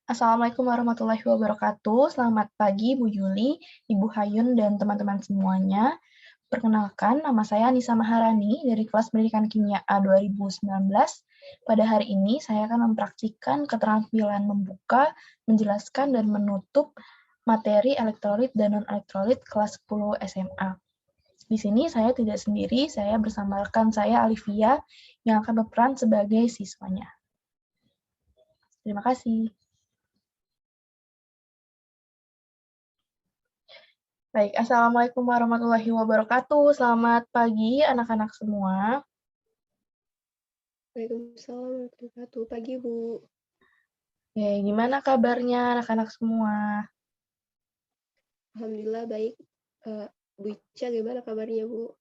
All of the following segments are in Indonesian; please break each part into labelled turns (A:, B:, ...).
A: Assalamualaikum warahmatullahi wabarakatuh. Selamat pagi Bu Yuli, Ibu Hayun, dan teman-teman semuanya. Perkenalkan, nama saya Anissa Maharani dari kelas Pendidikan Kimia A 2019. Pada hari ini, saya akan mempraktikkan keterampilan membuka, menjelaskan, dan menutup materi elektrolit dan non-elektrolit kelas 10 SMA. Di sini saya tidak sendiri, saya bersama rekan saya Alivia yang akan berperan sebagai siswanya. Terima kasih. Baik, Assalamualaikum warahmatullahi wabarakatuh. Selamat pagi anak-anak semua.
B: Waalaikumsalam warahmatullahi wabarakatuh. Pagi, Bu.
A: Oke, gimana kabarnya anak-anak semua?
B: Alhamdulillah baik. Bu Ica, gimana kabarnya, Bu?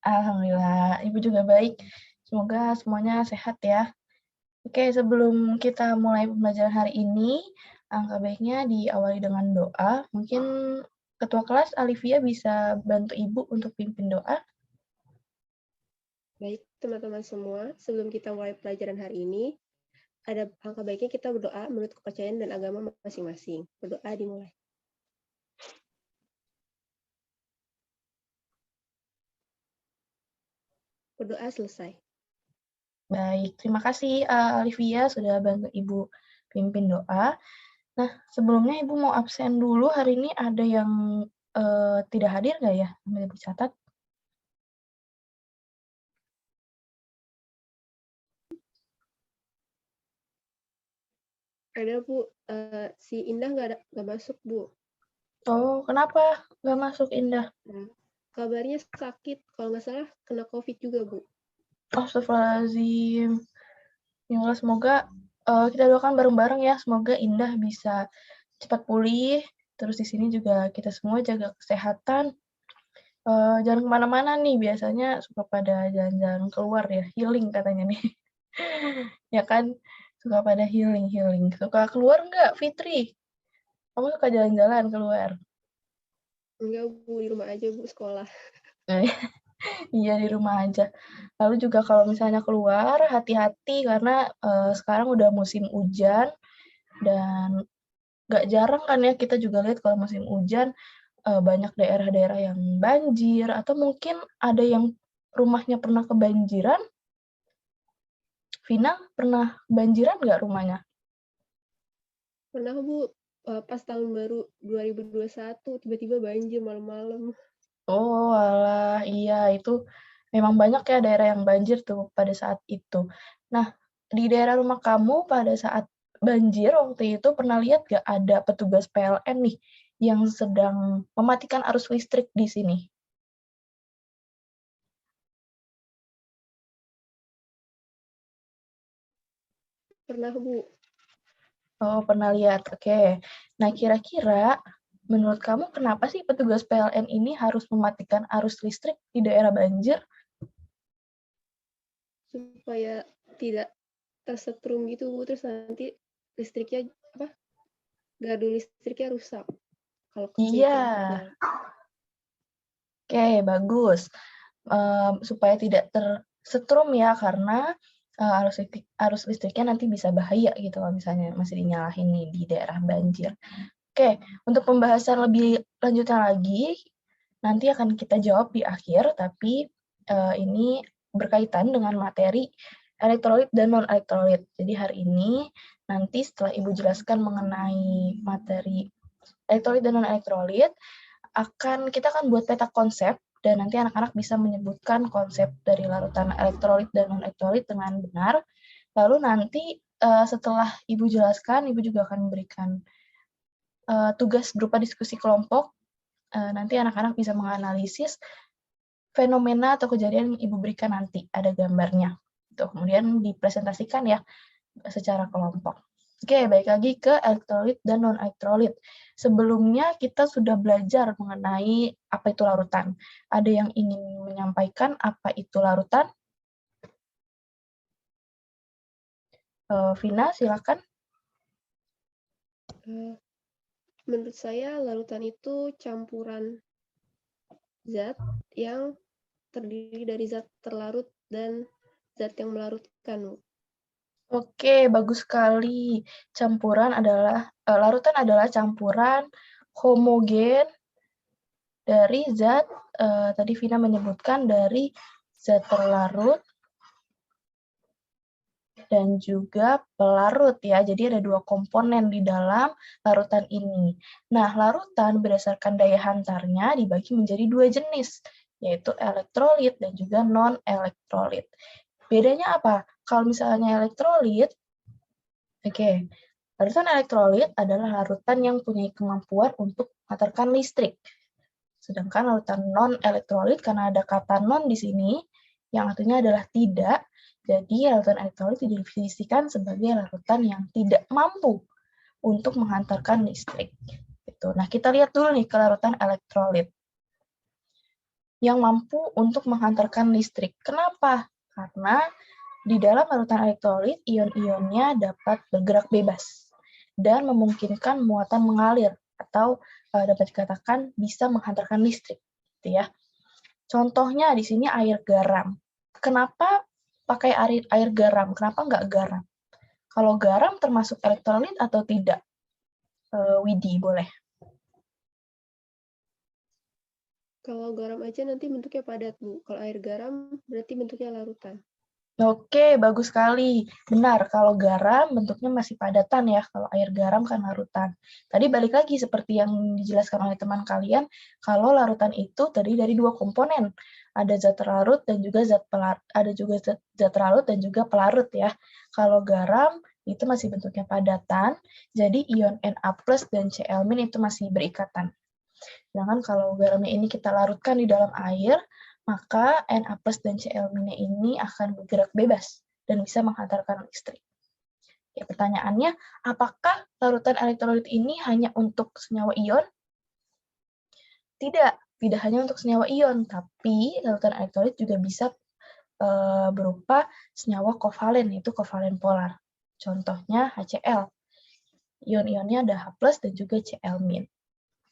A: Alhamdulillah, Ibu juga baik. Semoga semuanya sehat ya. Oke, sebelum kita mulai pembelajaran hari ini, angka baiknya diawali dengan doa. Mungkin Ketua kelas Alivia bisa bantu Ibu untuk pimpin doa.
B: Baik, teman-teman semua. Sebelum kita mulai pelajaran hari ini, ada angka baiknya kita berdoa menurut kepercayaan dan agama masing-masing. Berdoa dimulai. Berdoa selesai.
A: Baik, terima kasih Alivia sudah bantu Ibu pimpin doa. Nah, sebelumnya Ibu mau absen dulu, hari ini ada yang tidak hadir nggak ya? Boleh dicatat.
B: Ada, Bu. Si Indah nggak masuk, Bu.
A: Oh, kenapa nggak masuk Indah?
B: Nah, kabarnya sakit. Kalau nggak salah, kena COVID juga, Bu.
A: Astagfirullahaladzim. Ya Allah, semoga kita doakan bareng-bareng ya, semoga Indah bisa cepat pulih. Terus di sini juga kita semua jaga kesehatan. Jangan kemana-mana nih, biasanya suka pada jalan-jalan keluar ya, healing katanya nih. Ya kan, suka pada healing. Suka keluar nggak, Fitri? Kamu suka jalan-jalan keluar?
B: Enggak, Bu. Di rumah aja, Bu, sekolah.
A: Iya, di rumah aja. Lalu juga kalau misalnya keluar, hati-hati karena sekarang udah musim hujan dan nggak jarang kan ya kita juga lihat kalau musim hujan banyak daerah-daerah yang banjir atau mungkin ada yang rumahnya pernah kebanjiran. Vina pernah kebanjiran nggak rumahnya?
B: Pernah, Bu. Pas tahun baru 2021, tiba-tiba banjir malam-malam.
A: Oh, alah, iya itu memang banyak ya daerah yang banjir tuh pada saat itu. Nah, di daerah rumah kamu pada saat banjir waktu itu pernah lihat nggak ada petugas PLN nih yang sedang mematikan arus listrik di sini?
B: Pernah, Bu.
A: Oh, pernah lihat. Oke. Nah, kira-kira menurut kamu kenapa sih petugas PLN ini harus mematikan arus listrik di daerah banjir?
B: Supaya tidak tersetrum gitu, Bu. Terus nanti listriknya gardu listriknya rusak kalau
A: Iya.
B: kepleset.
A: Oke, bagus. Supaya tidak tersetrum ya, karena arus listriknya nanti bisa bahaya gitu kalau misalnya masih dinyalain nih di daerah banjir. Oke, untuk pembahasan lebih lanjutnya lagi, nanti akan kita jawab di akhir, tapi ini berkaitan dengan materi elektrolit dan non-elektrolit. Jadi hari ini, nanti setelah Ibu jelaskan mengenai materi elektrolit dan non-elektrolit, kita akan buat peta konsep dan nanti anak-anak bisa menyebutkan konsep dari larutan elektrolit dan non-elektrolit dengan benar. Lalu nanti setelah Ibu jelaskan, Ibu juga akan memberikan tugas berupa diskusi kelompok. Nanti anak-anak bisa menganalisis fenomena atau kejadian yang Ibu berikan nanti, ada gambarnya. Tuh, kemudian dipresentasikan ya secara kelompok. Oke, balik lagi ke elektrolit dan non-elektrolit. Sebelumnya kita sudah belajar mengenai apa itu larutan. Ada yang ingin menyampaikan apa itu larutan? Vina, silakan.
B: Menurut saya larutan itu campuran zat yang terdiri dari zat terlarut dan zat yang melarutkan.
A: Oke, bagus sekali. Larutan adalah campuran homogen dari zat, tadi Vina menyebutkan dari zat terlarut dan juga pelarut ya. Jadi ada 2 komponen di dalam larutan ini. Nah, larutan berdasarkan daya hantarnya dibagi menjadi 2 jenis, yaitu elektrolit dan juga non-elektrolit. Bedanya apa? Kalau misalnya elektrolit, oke, larutan elektrolit adalah larutan yang punya kemampuan untuk mengantarkan listrik. Sedangkan larutan non-elektrolit, karena ada kata non di sini, yang artinya adalah tidak, jadi larutan elektrolit didefinisikan sebagai larutan yang tidak mampu untuk menghantarkan listrik. Gitu. Nah, kita lihat dulu nih ke larutan elektrolit yang mampu untuk menghantarkan listrik. Kenapa? Karena di dalam larutan elektrolit, ion-ionnya dapat bergerak bebas dan memungkinkan muatan mengalir atau dapat dikatakan bisa menghantarkan listrik, gitu ya. Contohnya di sini air garam. Kenapa pakai air garam? Kenapa nggak garam? Kalau garam termasuk elektrolit atau tidak? Widi, boleh.
B: Kalau garam aja nanti bentuknya padat, Bu. Kalau air garam berarti bentuknya larutan.
A: Oke, bagus sekali. Benar, kalau garam bentuknya masih padatan ya, kalau air garam kan larutan. Tadi balik lagi seperti yang dijelaskan oleh teman kalian, kalau larutan itu terdiri dari 2 komponen. Ada zat terlarut dan juga zat larut dan juga pelarut ya. Kalau garam itu masih bentuknya padatan, jadi ion Na+ dan Cl- itu masih berikatan. Sedangkan kalau garamnya ini kita larutkan di dalam air, maka Na+ dan Cl- ini akan bergerak bebas dan bisa menghantarkan listrik. Ya, pertanyaannya, apakah larutan elektrolit ini hanya untuk senyawa ion? Tidak, tidak hanya untuk senyawa ion, tapi larutan elektrolit juga bisa berupa senyawa kovalen, yaitu kovalen polar. Contohnya HCl. Ion-ionnya ada H+ dan juga Cl-.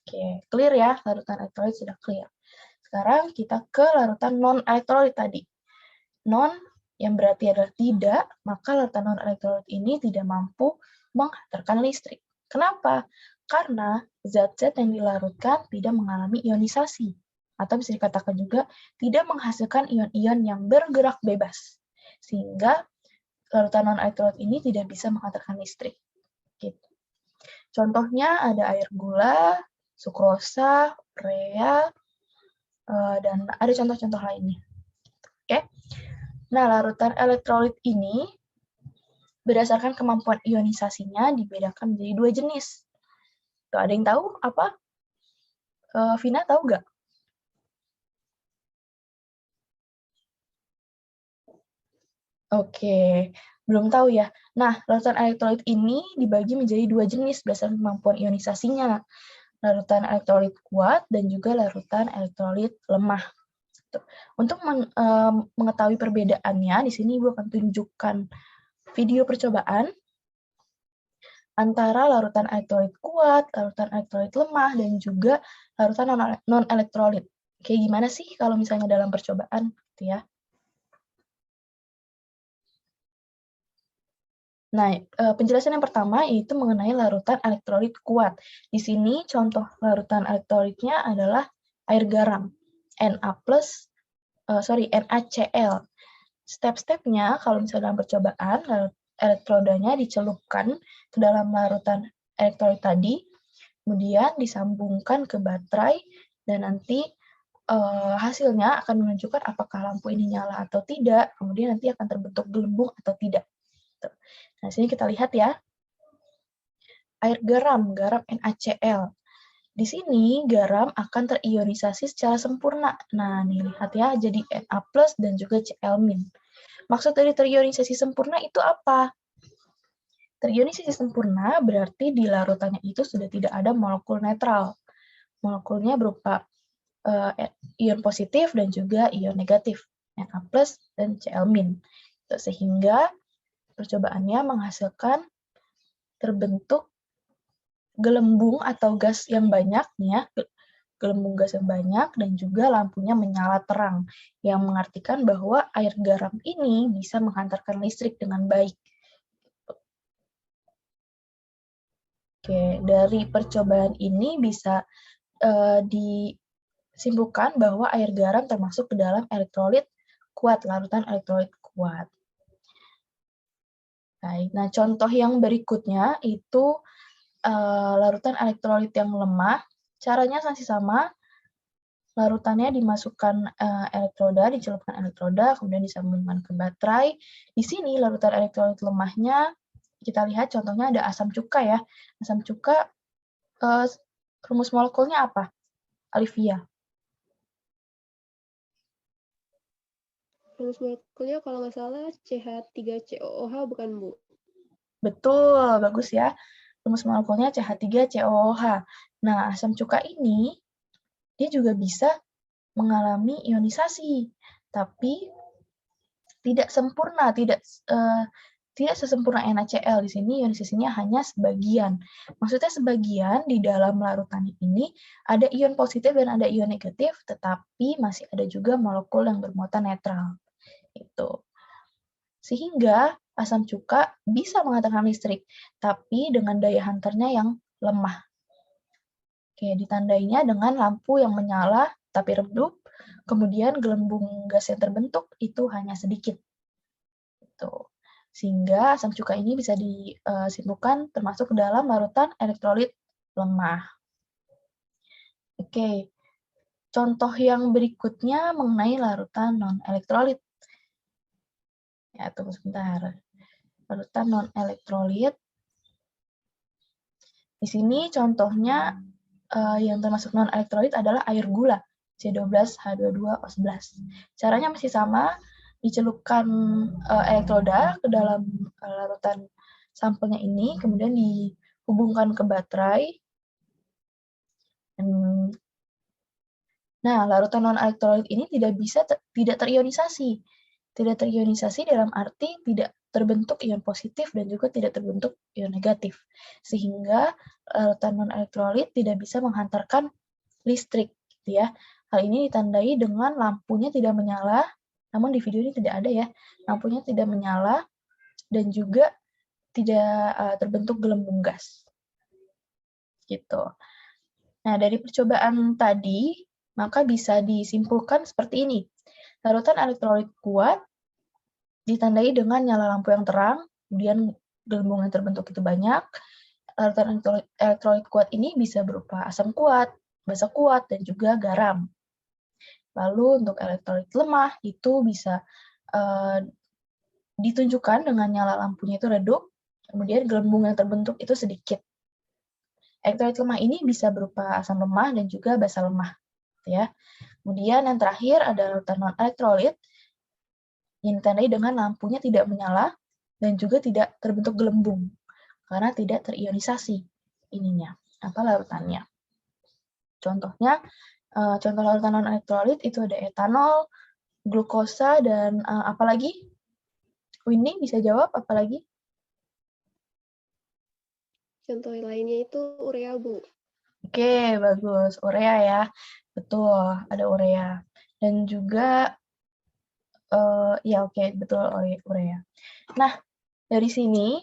A: Oke, clear ya, larutan elektrolit sudah clear. Sekarang kita ke larutan non-elektrolit tadi. Non yang berarti adalah tidak, maka larutan non-elektrolit ini tidak mampu menghantarkan listrik. Kenapa? Karena zat-zat yang dilarutkan tidak mengalami ionisasi, atau bisa dikatakan juga tidak menghasilkan ion-ion yang bergerak bebas, sehingga larutan non-elektrolit ini tidak bisa menghantarkan listrik. Gitu. Contohnya ada air gula, sukrosa, urea, dan ada contoh-contoh lainnya. Oke. Nah, larutan elektrolit ini berdasarkan kemampuan ionisasinya dibedakan menjadi 2 jenis. Tuh, ada yang tahu apa? Vina tahu nggak? Oke, belum tahu ya. Nah, larutan elektrolit ini dibagi menjadi 2 jenis berdasarkan kemampuan ionisasinya. Larutan elektrolit kuat dan juga larutan elektrolit lemah. Untuk mengetahui perbedaannya, di sini Ibu akan tunjukkan video percobaan antara larutan elektrolit kuat, larutan elektrolit lemah, dan juga larutan non-elektrolit. Kayak gimana sih kalau misalnya dalam percobaan, gitu ya. Nah, penjelasan yang pertama yaitu mengenai larutan elektrolit kuat. Di sini contoh larutan elektrolitnya adalah air garam, NaCl. Step-stepnya kalau misalnya dalam percobaan, elektrodanya dicelupkan ke dalam larutan elektrolit tadi, kemudian disambungkan ke baterai, dan nanti hasilnya akan menunjukkan apakah lampu ini nyala atau tidak, kemudian nanti akan terbentuk gelembung atau tidak. Nah, sini kita lihat ya, air garam NaCl. Di sini garam akan terionisasi secara sempurna. Nah, nih lihat ya, jadi Na+ dan juga Cl-. Maksud dari terionisasi sempurna itu apa? Terionisasi sempurna berarti di larutannya itu sudah tidak ada molekul netral. Molekulnya berupa ion positif dan juga ion negatif, Na+ dan Cl-. Sehingga percobaannya menghasilkan terbentuk gelembung atau gas yang banyak, ya, gelembung gas yang banyak, dan juga lampunya menyala terang, yang mengartikan bahwa air garam ini bisa menghantarkan listrik dengan baik. Oke, dari percobaan ini bisa disimpulkan bahwa air garam termasuk ke dalam elektrolit kuat, larutan elektrolit kuat. Baik, nah contoh yang berikutnya itu larutan elektrolit yang lemah, caranya masih sama, larutannya dimasukkan elektroda, dicelupkan elektroda, kemudian disambungkan ke baterai. Di sini larutan elektrolit lemahnya, kita lihat contohnya ada asam cuka ya. Asam cuka, rumus molekulnya apa, Alivia?
B: Rumus molekulnya kalau nggak salah CH3COOH bukan, Bu?
A: Betul, bagus ya. Rumus molekulnya CH3COOH. Nah, asam cuka ini, dia juga bisa mengalami ionisasi, tapi tidak sempurna, tidak sesempurna NaCl. Di sini ionisasinya hanya sebagian. Maksudnya sebagian di dalam larutan ini ada ion positif dan ada ion negatif, tetapi masih ada juga molekul yang bermuatan netral. Itu. Sehingga asam cuka bisa menghantarkan listrik, tapi dengan daya hantarnya yang lemah. Oke, ditandainya dengan lampu yang menyala tapi redup, kemudian gelembung gas yang terbentuk itu hanya sedikit. Gitu. Sehingga asam cuka ini bisa disimpulkan termasuk ke dalam larutan elektrolit lemah. Oke, contoh yang berikutnya mengenai larutan non-elektrolit. Ya, tunggu sebentar. Larutan non-elektrolit. Di sini contohnya yang termasuk non-elektrolit adalah air gula, C12H22O11. Caranya masih sama, dicelupkan elektroda ke dalam larutan sampelnya ini, kemudian dihubungkan ke baterai. Nah, larutan non-elektrolit ini tidak terionisasi. Tidak terionisasi dalam arti tidak terbentuk ion positif dan juga tidak terbentuk ion negatif. Sehingga larutan non-elektrolit tidak bisa menghantarkan listrik, gitu ya. Hal ini ditandai dengan lampunya tidak menyala, namun di video ini tidak ada ya. Lampunya tidak menyala dan juga tidak terbentuk gelembung gas. Gitu. Nah, dari percobaan tadi, maka bisa disimpulkan seperti ini. Larutan elektrolit kuat ditandai dengan nyala lampu yang terang, kemudian gelembung yang terbentuk itu banyak. Larutan elektrolit kuat ini bisa berupa asam kuat, basa kuat, dan juga garam. Lalu untuk elektrolit lemah itu bisa ditunjukkan dengan nyala lampunya itu redup, kemudian gelembung yang terbentuk itu sedikit. Elektrolit lemah ini bisa berupa asam lemah dan juga basa lemah. Ya. Kemudian yang terakhir ada larutan non-elektrolit yang ditandai dengan lampunya tidak menyala dan juga tidak terbentuk gelembung karena tidak terionisasi ininya, larutannya. Contohnya, contoh larutan non-elektrolit itu ada etanol, glukosa, dan apa lagi? Winnie bisa jawab apa lagi?
B: Contoh lainnya itu urea, Bu.
A: Oke, bagus. Urea ya. Betul, ada urea. Dan juga, ya oke, betul urea. Nah, dari sini,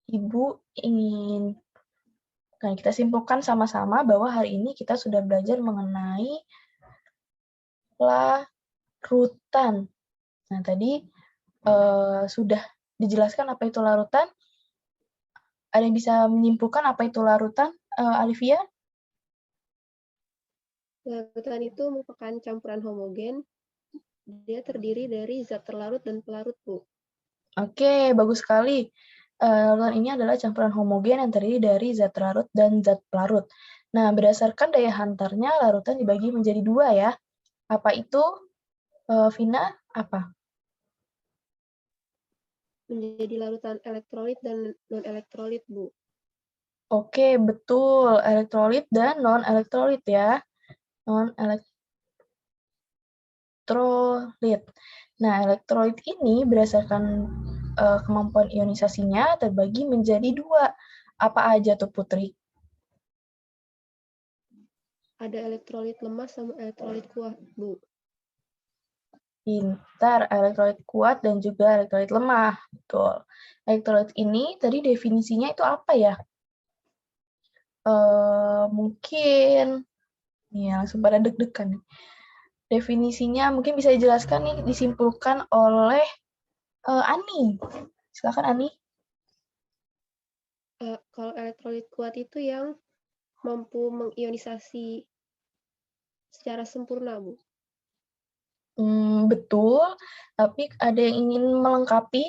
A: Ibu ingin kita simpulkan sama-sama bahwa hari ini kita sudah belajar mengenai larutan. Nah, tadi sudah dijelaskan apa itu larutan. Ada yang bisa menyimpulkan apa itu larutan, Alivia?
B: Larutan itu merupakan campuran homogen. Dia terdiri dari zat terlarut dan pelarut, Bu.
A: Oke, bagus sekali. Larutan ini adalah campuran homogen yang terdiri dari zat larut dan zat pelarut. Nah, berdasarkan daya hantarnya, larutan dibagi menjadi dua ya. Apa itu, Vina? Apa?
B: Menjadi larutan elektrolit dan non-elektrolit, Bu.
A: Oke, betul. Elektrolit dan non-elektrolit ya. Non-elektrolit. Nah, elektrolit ini berdasarkan kemampuan ionisasinya terbagi menjadi dua. Apa aja tuh, Putri?
B: Ada elektrolit lemah sama elektrolit kuat, Bu.
A: Pintar, elektrolit kuat dan juga elektrolit lemah. Betul. Elektrolit ini tadi definisinya itu apa ya? Mungkin nih langsung pada deg-degan nih. Definisinya mungkin bisa dijelaskan nih, disimpulkan oleh Ani. Silakan Ani.
B: Kalau elektrolit kuat itu yang mampu mengionisasi secara sempurna, Bu.
A: Betul, tapi ada yang ingin melengkapi?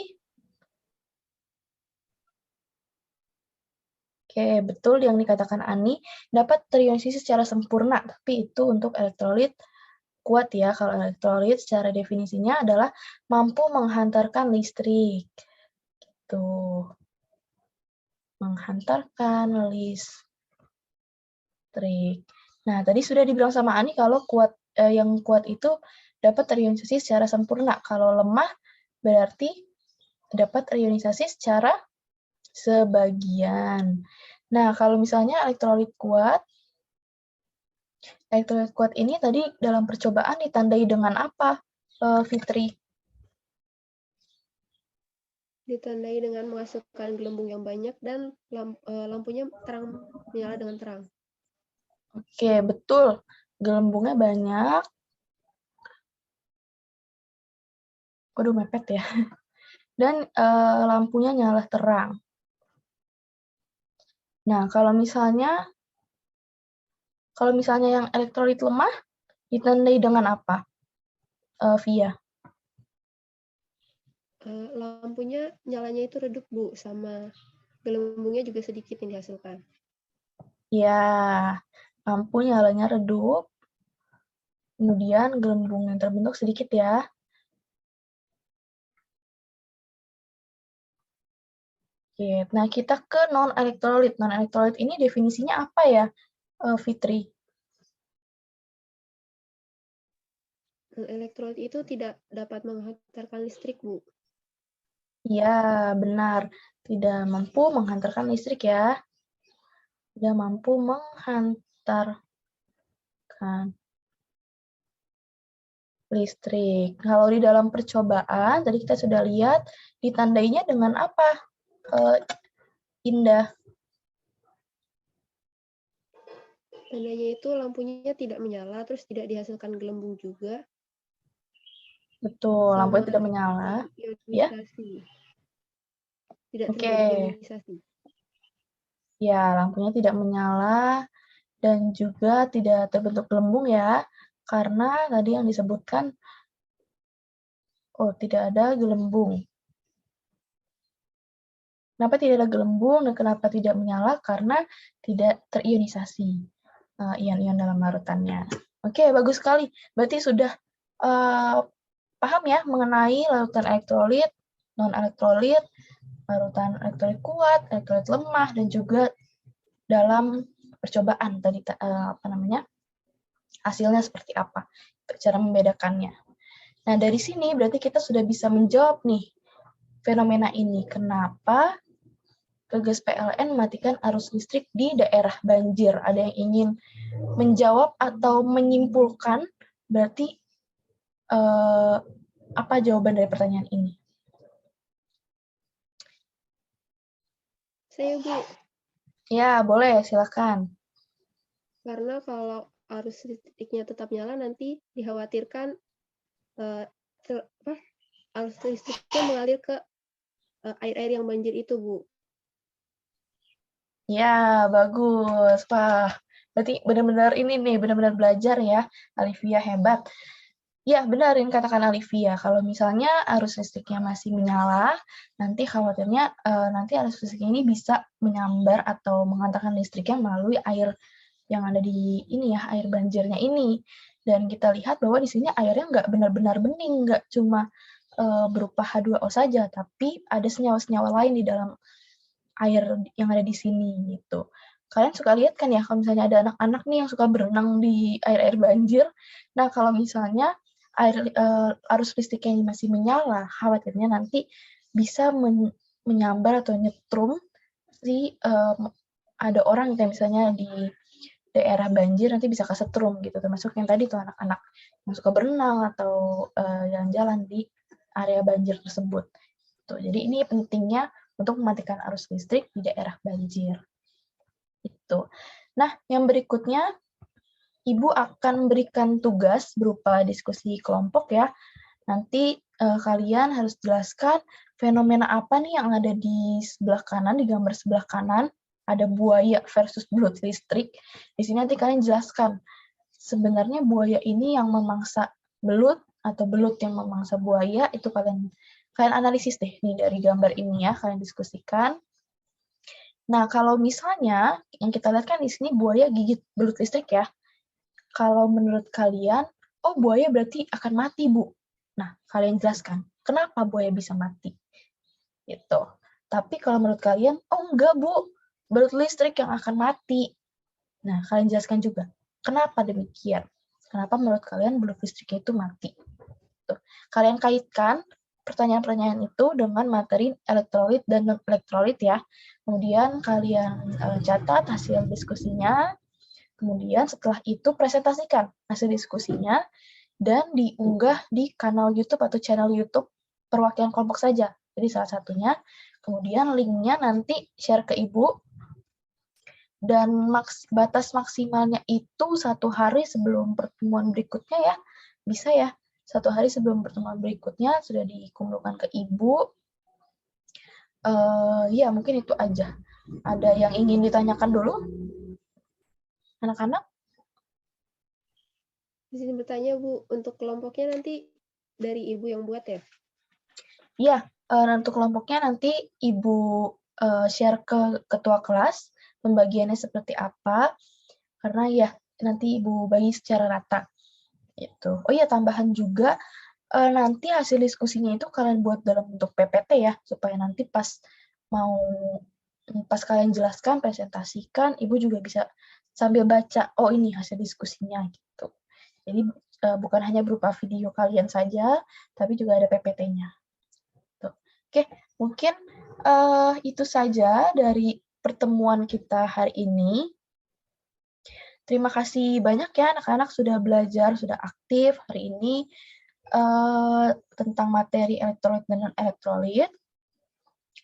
A: Oke, betul yang dikatakan Ani, dapat terionisasi secara sempurna, tapi itu untuk elektrolit kuat ya. Kalau elektrolit secara definisinya adalah mampu menghantarkan listrik. Gitu. Menghantarkan listrik. Nah, tadi sudah dibilang sama Ani kalau yang kuat itu dapat terionisasi secara sempurna. Kalau lemah berarti dapat terionisasi secara sebagian. Nah, kalau misalnya elektrolit kuat ini tadi dalam percobaan ditandai dengan apa, Fitri?
B: Ditandai dengan memasukkan gelembung yang banyak dan lampunya menyala dengan terang.
A: Oke, betul. Gelembungnya banyak. Waduh, mepet ya. Dan lampunya nyala terang. Nah, kalau misalnya yang elektrolit lemah, ditandai dengan apa, Via?
B: Lampunya nyalanya itu redup, Bu, sama gelembungnya juga sedikit yang dihasilkan.
A: Ya, lampu nyalanya redup, kemudian gelembung yang terbentuk sedikit ya. Oke, nah kita ke non-elektrolit. Non-elektrolit ini definisinya apa ya, Fitri?
B: Elektrolit itu tidak dapat menghantarkan listrik, Bu.
A: Ya, benar. Tidak mampu menghantarkan listrik ya. Tidak mampu menghantarkan listrik. Kalau di dalam percobaan, tadi kita sudah lihat, ditandainya dengan apa, Indah?
B: Tandanya itu lampunya tidak menyala, terus tidak dihasilkan gelembung juga.
A: Betul, lampunya
B: Sama
A: tidak menyala. Ya,
B: ionisasi. Tidak
A: oke.
B: terjadi ionisasi.
A: Ya, lampunya tidak menyala dan juga tidak terbentuk gelembung ya, karena tadi yang disebutkan, tidak ada gelembung. Kenapa tidak ada gelembung dan kenapa tidak menyala? Karena tidak terionisasi ion-ion dalam larutannya. Oke, bagus sekali. Berarti sudah paham ya mengenai larutan elektrolit, non-elektrolit, larutan elektrolit kuat, elektrolit lemah, dan juga dalam percobaan tadi hasilnya seperti apa, cara membedakannya. Nah, dari sini berarti kita sudah bisa menjawab nih fenomena ini. Kenapa Tugas PLN mematikan arus listrik di daerah banjir? Ada yang ingin menjawab atau menyimpulkan? Berarti apa jawaban dari pertanyaan ini?
B: Saya, Bu.
A: Ya, boleh, silakan.
B: Karena kalau arus listriknya tetap nyala, nanti dikhawatirkan arus listriknya mengalir ke air-air yang banjir itu, Bu.
A: Ya, bagus. Wah, berarti benar-benar ini nih, benar-benar belajar ya. Alivia hebat. Ya, benar yang katakan Alivia. Kalau misalnya arus listriknya masih menyala, nanti khawatirnya nanti arus listrik ini bisa menyambar atau menghantarkan listriknya melalui air yang ada di ini ya, air banjirnya ini. Dan kita lihat bahwa di sini airnya nggak benar-benar bening, nggak cuma berupa H2O saja, tapi ada senyawa-senyawa lain di dalam air yang ada di sini gitu. Kalian suka lihat kan ya kalau misalnya ada anak-anak nih yang suka berenang di air-air banjir. Nah, kalau misalnya arus listriknya masih menyala, khawatirnya nanti bisa menyambar atau nyetrum si ada orang kayak misalnya di daerah banjir nanti bisa kesetrum gitu, termasuk yang tadi tuh anak-anak yang suka berenang atau jalan-jalan di area banjir tersebut. Tuh, jadi ini pentingnya untuk mematikan arus listrik di daerah banjir. Tuh. Nah, yang berikutnya, Ibu akan memberikan tugas berupa diskusi kelompok ya. Nanti kalian harus jelaskan fenomena apa nih yang ada di sebelah kanan, di gambar sebelah kanan. Ada buaya versus belut listrik. Di sini nanti kalian jelaskan, sebenarnya buaya ini yang memangsa belut atau belut yang memangsa buaya, itu kalian analisis deh nih dari gambar ini ya, kalian diskusikan. Nah, kalau misalnya yang kita lihat kan di sini buaya gigit belut listrik ya. Kalau menurut kalian, oh buaya berarti akan mati, Bu. Nah, kalian jelaskan, kenapa buaya bisa mati? Gitu. Tapi kalau menurut kalian, oh enggak, Bu, belut listrik yang akan mati. Nah, kalian jelaskan juga, kenapa demikian? Kenapa menurut kalian belut listriknya itu mati? Tuh. Kalian kaitkan pertanyaan-pertanyaan itu dengan materi elektrolit dan non-elektrolit ya. Kemudian kalian catat hasil diskusinya. Kemudian setelah itu presentasikan hasil diskusinya dan diunggah di kanal YouTube atau channel YouTube perwakilan kelompok saja. Jadi salah satunya. Kemudian linknya nanti share ke Ibu. Dan batas maksimalnya itu 1 hari sebelum pertemuan berikutnya ya. Bisa ya, 1 hari sebelum pertemuan berikutnya sudah dikumpulkan ke Ibu. Ya, mungkin itu aja. Ada yang ingin ditanyakan dulu? Anak-anak?
B: Di sini bertanya, Bu, untuk kelompoknya nanti dari Ibu yang buat ya?
A: Iya, untuk kelompoknya nanti Ibu share ke ketua kelas, pembagiannya seperti apa, karena ya nanti Ibu bagi secara rata. Gitu. Oh iya, tambahan juga, nanti hasil diskusinya itu kalian buat dalam bentuk PPT ya, supaya nanti pas kalian jelaskan, presentasikan, Ibu juga bisa sambil baca, oh ini hasil diskusinya gitu. Jadi bukan hanya berupa video kalian saja, tapi juga ada PPT-nya. Oke, mungkin itu saja dari pertemuan kita hari ini. Terima kasih banyak ya anak-anak sudah belajar, sudah aktif hari ini tentang materi elektrolit dan non-elektrolit.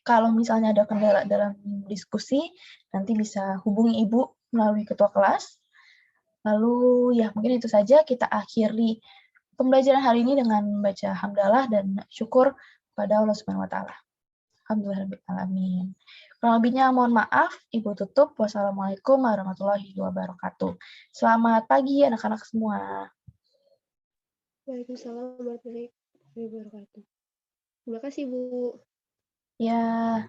A: Kalau misalnya ada kendala dalam diskusi, nanti bisa hubungi Ibu melalui ketua kelas. Lalu ya mungkin itu saja, kita akhiri pembelajaran hari ini dengan membaca hamdalah dan syukur kepada Allah Subhanahu wa taala. Alhamdulillahirrahmanirrahim. Kurang lebihnya mohon maaf, Ibu tutup. Wassalamualaikum warahmatullahi wabarakatuh. Selamat pagi anak-anak semua.
B: Waalaikumsalam warahmatullahi wabarakatuh. Terima kasih, Bu.
A: Ya.